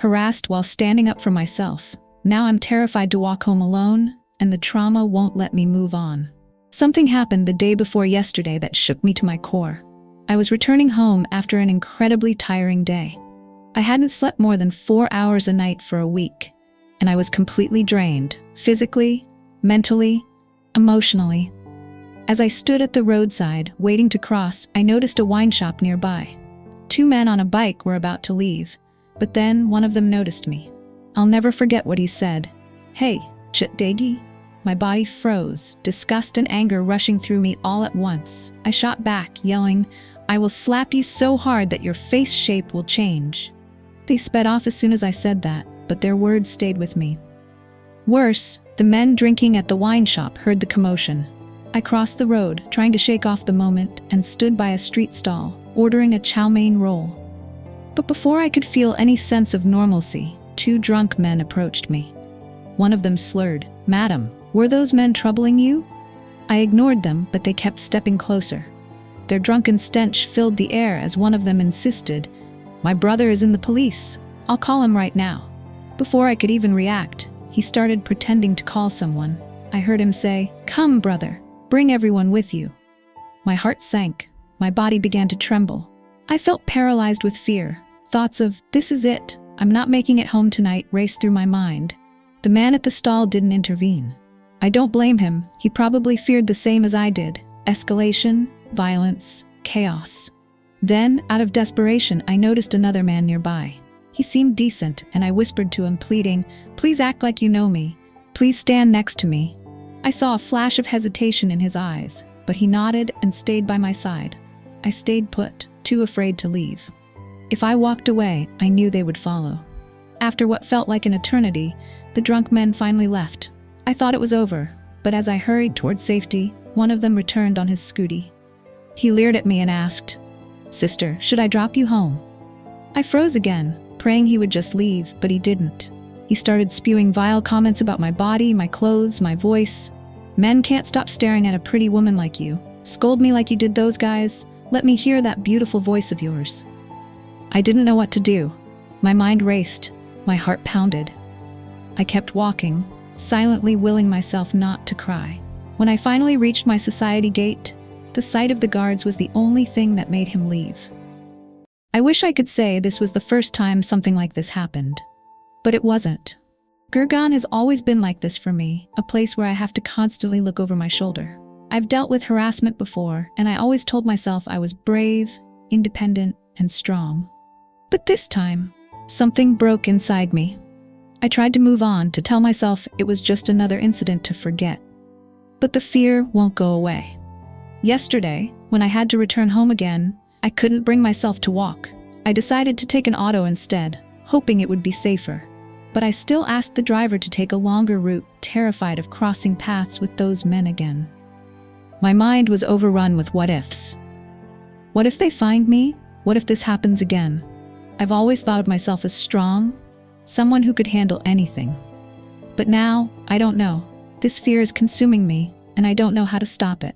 harassed while standing up for myself. Now I'm terrified to walk home alone, and the trauma won't let me move on. Something happened the day before yesterday that shook me to my core. I was returning home after an incredibly tiring day. I hadn't slept more than 4 hours a night for a week, and I was completely drained, physically, mentally, emotionally. As I stood at the roadside, waiting to cross, I noticed a wine shop nearby. 2 men on a bike were about to leave, but then one of them noticed me. I'll never forget what he said. "Hey, Chutdegi?" My body froze, disgust and anger rushing through me all at once. I shot back, yelling, "I will slap you so hard that your face shape will change." They sped off as soon as I said that, but their words stayed with me. Worse, the men drinking at the wine shop heard the commotion. I crossed the road, trying to shake off the moment, and stood by a street stall, ordering a chow mein roll. But before I could feel any sense of normalcy, 2 drunk men approached me. One of them slurred, "Madam, were those men troubling you?" I ignored them, but they kept stepping closer. Their drunken stench filled the air as one of them insisted, "My brother is in the police. I'll call him right now." Before I could even react, he started pretending to call someone. I heard him say, "Come, brother, bring everyone with you." My heart sank. My body began to tremble. I felt paralyzed with fear. Thoughts of, "This is it, I'm not making it home tonight," raced through my mind. The man at the stall didn't intervene. I don't blame him. He probably feared the same as I did. Escalation, violence, chaos. Then, out of desperation, I noticed another man nearby. He seemed decent, and I whispered to him, pleading, "Please act like you know me. Please stand next to me." I saw a flash of hesitation in his eyes, but he nodded and stayed by my side. I stayed put, too afraid to leave. If I walked away, I knew they would follow. After what felt like an eternity, the drunk men finally left. I thought it was over, but as I hurried toward safety, one of them returned on his scooty. He leered at me and asked, "Sister, should I drop you home?" I froze again, praying he would just leave, but he didn't. He started spewing vile comments about my body, my clothes, my voice. "Men can't stop staring at a pretty woman like you. Scold me like you did those guys. Let me hear that beautiful voice of yours." I didn't know what to do. My mind raced. My heart pounded. I kept walking, silently willing myself not to cry. When I finally reached my society gate, the sight of the guards was the only thing that made him leave. I wish I could say this was the first time something like this happened. But it wasn't. Gurgaon has always been like this for me, a place where I have to constantly look over my shoulder. I've dealt with harassment before, and I always told myself I was brave, independent, and strong. But this time, something broke inside me. I tried to move on, to tell myself it was just another incident to forget. But the fear won't go away. Yesterday, when I had to return home again, I couldn't bring myself to walk. I decided to take an auto instead, hoping it would be safer. But I still asked the driver to take a longer route, terrified of crossing paths with those men again. My mind was overrun with what-ifs. What if they find me? What if this happens again? I've always thought of myself as strong, someone who could handle anything. But now, I don't know. This fear is consuming me, and I don't know how to stop it.